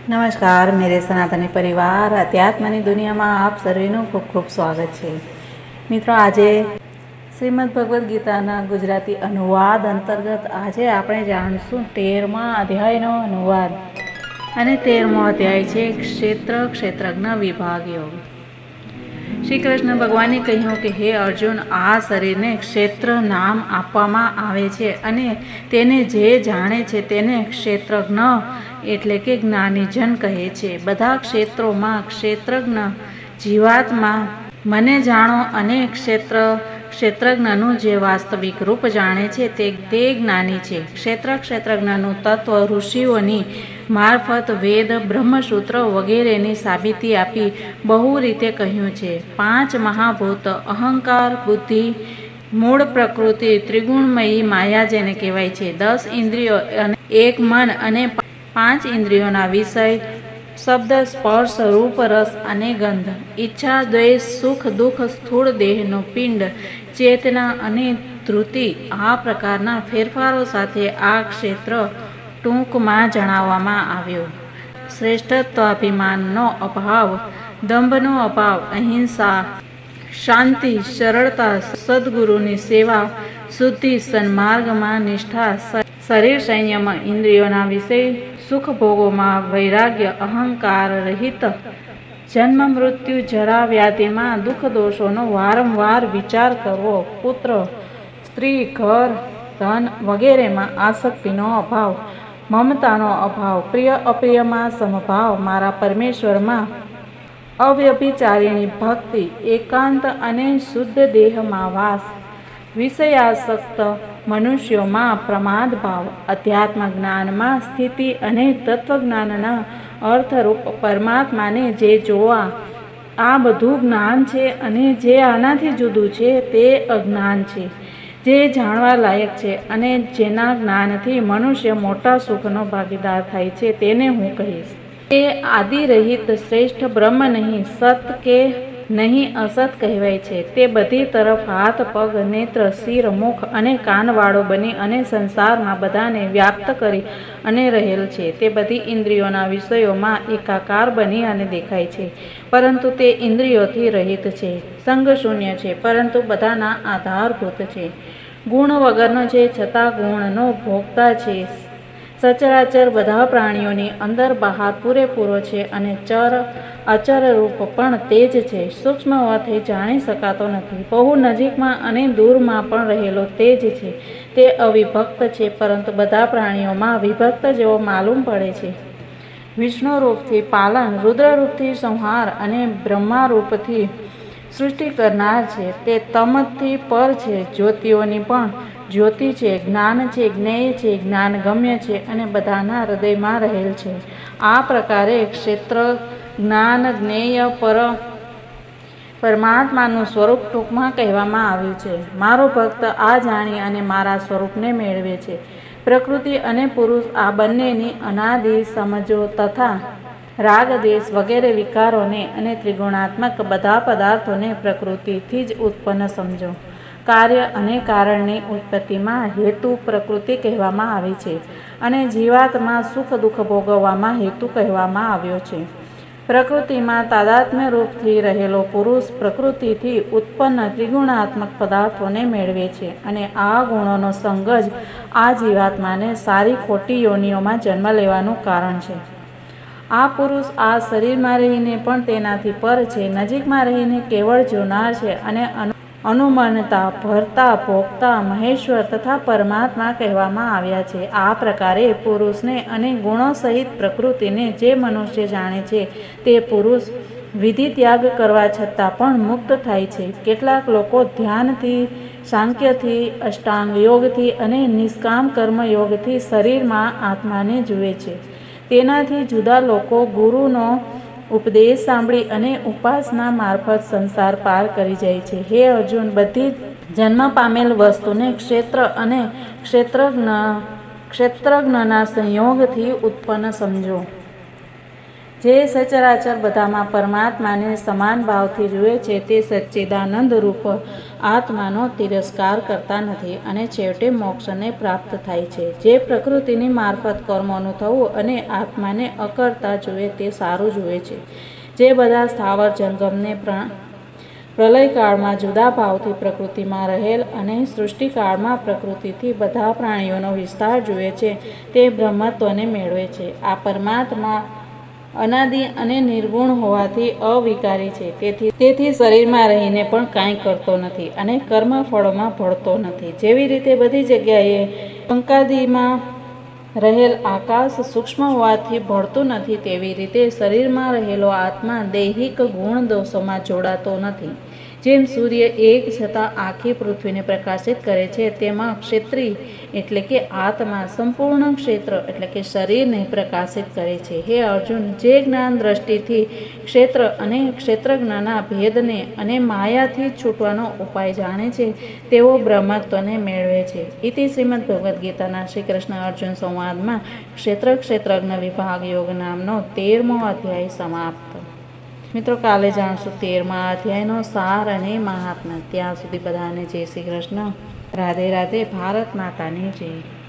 नमस्कार मेरे सनातनी परिवार अध्यात्मनी दुनिया में आप सर्वेનું खूब खूब स्वागत है। मित्रों, આજે શ્રીમદ ભગવદ્ ગીતાના ગુજરાતી અનુવાદ અંતર્ગત આજે આપણે જાણશું 13મા અધ્યાયનો અનુવાદ અને 13મો અધ્યાય છે ક્ષેત્રજ્ઞ વિભાગ યોગ। શ્રી કૃષ્ણ ભગવાને કહ્યું કે હે અર્જુન, આ શરીરને ક્ષેત્ર નામ આપવામાં આવે છે અને તેને જે જાણે છે તેને ક્ષેત્રજ્ઞ એટલે કે જ્ઞાનીજન કહે છે। બધા ક્ષેત્રોમાં ક્ષેત્રજ્ઞ જીવાત્મા મને જાણો અને ક્ષેત્રજ્ઞનું જે વાસ્તવિક રૂપ જાણે છે તે જ્ઞાની છે। ક્ષેત્રજ્ઞનું તત્વ ઋષિઓની મારફત વેદ બ્રહ્મસૂત્ર વગેરેની સાબિતી આપી બહુ રીતે કહ્યું છે। 5 મહાભૂત અહંકાર, બુદ્ધિ, મૂળ પ્રકૃતિ, ત્રિગુણમયી માયા જેને કહેવાય છે, 10 ઇન્દ્રિયો અને 1 મન અને 5 ઇન્દ્રિયોના વિષય, શબ્દ, સ્પર્શ, રૂપ, રસ અને ગંધ, ઈચ્છા, દ્વેષ, સુખ, દુઃખ, સ્થૂળ દેહનો પિંડ, ચેતના અને ધૃતિ, આ પ્રકારના ફેરફારો સાથે આ ક્ષેત્ર ટૂંકમાં જણાવવામાં આવ્યું। શ્રેષ્ઠત્વાભિમાનનો અભાવ, દંભનો અભાવ, અહિંસા, શાંતિ, સરળતા, સદગુરુની સેવા, શુદ્ધિ, સન્માર્ગમાં નિષ્ઠા, શરીર સંયમ, ઇન્દ્રિયોના વિષય સુખ ભોગોમાં વૈરાગ્ય, અહંકાર રહિત, જન્મ મૃત્યુ જરા વ્યાધિમાં દુઃખ દોષોનો વારંવાર વિચાર કરવો, પુત્ર સ્ત્રી ઘર ધન વગેરેમાં આસક્તિનો અભાવ, મમતાનો અભાવ, પ્રિય અપ્રિયમાં સમભાવ, મારા પરમેશ્વરમાં અવ્યભિચારીની ભક્તિ, એકાંત અને શુદ્ધ દેહમાં વાસ, વિષયાસક્ત મનુષ્યોમાં પ્રમાદ ભાવ, અધ્યાત્મ જ્ઞાનમાં સ્થિતિ અને તત્વજ્ઞાનના અર્થરૂપ પરમાત્માને જે જોવા, આ બધું જ્ઞાન છે અને જે આનાથી જુદું છે તે અજ્ઞાન છે। જે જાણવા લાયક છે અને જેના જ્ઞાનથી મનુષ્ય મોટા સુખનો ભાગીદાર થાય છે તેને હું કહીશ। તે આદિરહિત શ્રેષ્ઠ બ્રહ્મ નહીં, સત કે નહીં અસત કહેવાય છે। તે બધી તરફ હાથ પગ નેત્ર શિર મુખ અને કાનવાળો બની અને સંસારમાં બધાને વ્યાપ્ત કરી અને રહેલ છે। તે બધી ઇન્દ્રિયોના વિષયોમાં એકાકાર બની અને દેખાય છે, પરંતુ તે ઇન્દ્રિયોથી રહિત છે, સંગશૂન્ય છે, પરંતુ બધાના આધારભૂત છે, ગુણ વગરનો છે છતાં ગુણનો ભોગતા છે, સચરાચર બધા પ્રાણીઓની અંદર બહાર પૂરેપૂરો છે અને અચર રૂપ પણ તે જ છે, સૂક્ષ્મ હોવાથી જાણી શકાતો નથી, બહુ નજીકમાં અને દૂરમાં પણ રહેલો તે જ છે। તે અવિભક્ત છે પરંતુ બધા પ્રાણીઓમાં વિભક્ત જેવો માલુમ પડે છે। વિષ્ણુ રૂપથી પાલન, રુદ્ર રૂપથી સંહાર અને બ્રહ્મા રૂપથી સૃષ્ટિ કરનાર છે। તે તમથી પર છે, જ્યોતિઓની પણ જ્યોતિ છે, જ્ઞાન છે, જ્ઞેય છે, જ્ઞાનગમ્ય છે અને બધાના હૃદયમાં રહેલ છે। આ પ્રકારે ક્ષેત્ર જ્ઞાન જ્ઞેય પરમાત્માનું સ્વરૂપ ટૂંકમાં કહેવામાં આવ્યું છે। મારો ભક્ત આ જાણી અને મારા સ્વરૂપને મેળવે છે। પ્રકૃતિ અને પુરુષ આ બંનેની અનાદિ સમજો તથા રાગ દેશ વગેરે વિકારોને અને ત્રિગુણાત્મક બધા પદાર્થોને પ્રકૃતિથી જ ઉત્પન્ન સમજો। કાર્ય અને કારણની ઉત્પત્તિમાં હેતુ પ્રકૃતિ કહેવામાં આવી છે અને જીવાત્મા સુખ દુઃખ ભોગવવામાં હેતુ કહેવામાં આવ્યો છે। પ્રકૃતિમાં તાદાત્મ્ય રૂપથી રહેલો પુરુષ પ્રકૃતિથી ઉત્પન્ન ત્રિગુણાત્મક પદાર્થોને મેળવે છે અને આ ગુણોનો સંગ જ આ જીવાત્માને સારી ખોટી યોનિઓમાં જન્મ લેવાનું કારણ છે। આ પુરુષ આ શરીરમાં રહીને પણ તેનાથી પર છે, નજીકમાં રહીને કેવળ જોનાર છે અને અનુમાનતા, ભરતા, ભોગતા, મહેશ્વર તથા પરમાત્મા કહેવામાં આવ્યા છે। આ પ્રકારે પુરુષને અને ગુણો સહિત પ્રકૃતિને જે મનુષ્ય જાણે છે તે પુરુષ વિધિ ત્યાગ કરવા છતાં પણ મુક્ત થાય છે। કેટલાક લોકો ધ્યાનથી, સાંખ્યથી, અષ્ટાંગ યોગથી અને નિષ્કામ કર્મયોગથી શરીરમાં આત્માને જુએ છે। તેનાથી જુદા લોકો ગુરુનો ઉપદેશ સાંભળી અને ઉપાસના મારફત સંસાર પાર કરી જાય છે। હે અર્જુન, બધી જન્મ પામેલ વસ્તુને ક્ષેત્ર અને ક્ષેત્રજ્ઞના સંયોગથી ઉત્પન્ન સમજો। જે સચરાચર બધામાં પરમાત્માને સમાન ભાવથી જુએ છે તે સચ્ચિદાનંદ રૂપ આત્માનો તિરસ્કાર કરતા નથી અને છેવટે મોક્ષને પ્રાપ્ત થાય છે. જે પ્રકૃતિની મારફત કર્મોનું થવું અને આત્માને અકર્તા જુએ તે સારું જુએ છે. જે બધા સ્થાવર જંગમને પ્રલયકાળમાં જુદા ભાવથી પ્રકૃતિમાં રહેલ અને સૃષ્ટિકાળમાં પ્રકૃતિથી બધા પ્રાણીઓનો વિસ્તાર જુએ છે તે બ્રહ્મત્વને મેળવે છે. આ પરમાત્મા અનાદિ અને નિર્ગુણ હોવાથી અવિકારી છે. તેથી શરીરમાં રહીને પણ કાંઈ કરતો નથી અને કર્મ ફળોમાં ભળતો નથી. જેવી રીતે બધી જગ્યાએ પંકાદિમાં રહેલ આકાશ સૂક્ષ્મ હોવાથી ભળતું નથી તેવી રીતે શરીરમાં રહેલો આત્મા દૈહિક ગુણ દોષોમાં જોડાતો નથી. જેમ સૂર્ય એક છતાં આખી પૃથ્વીને પ્રકાશિત કરે છે તેમાં ક્ષેત્રી એટલે કે આત્મા સંપૂર્ણ ક્ષેત્ર એટલે કે શરીરને પ્રકાશિત કરે છે. હે અર્જુન, જે જ્ઞાન દ્રષ્ટિથી ક્ષેત્ર અને ક્ષેત્રજ્ઞના ભેદને અને માયાથી છૂટવાનો ઉપાય જાણે છે તેઓ બ્રહ્મત્વને મેળવે છે. ઇતિ શ્રીમદ ભગવદ્ ગીતાના શ્રી કૃષ્ણ અર્જુન સંવાદમાં ક્ષેત્રજ્ઞ વિભાગ યોગ નામનો 13મો અધ્યાય સમાપ્ત. મિત્રો, કાલે જાણશું 13મા અધ્યાયનો સાર અને મહાત્મ્ય. ત્યાં સુધી બધાને જય શ્રી કૃષ્ણ. રાધે રાધે. ભારત માતાની જય.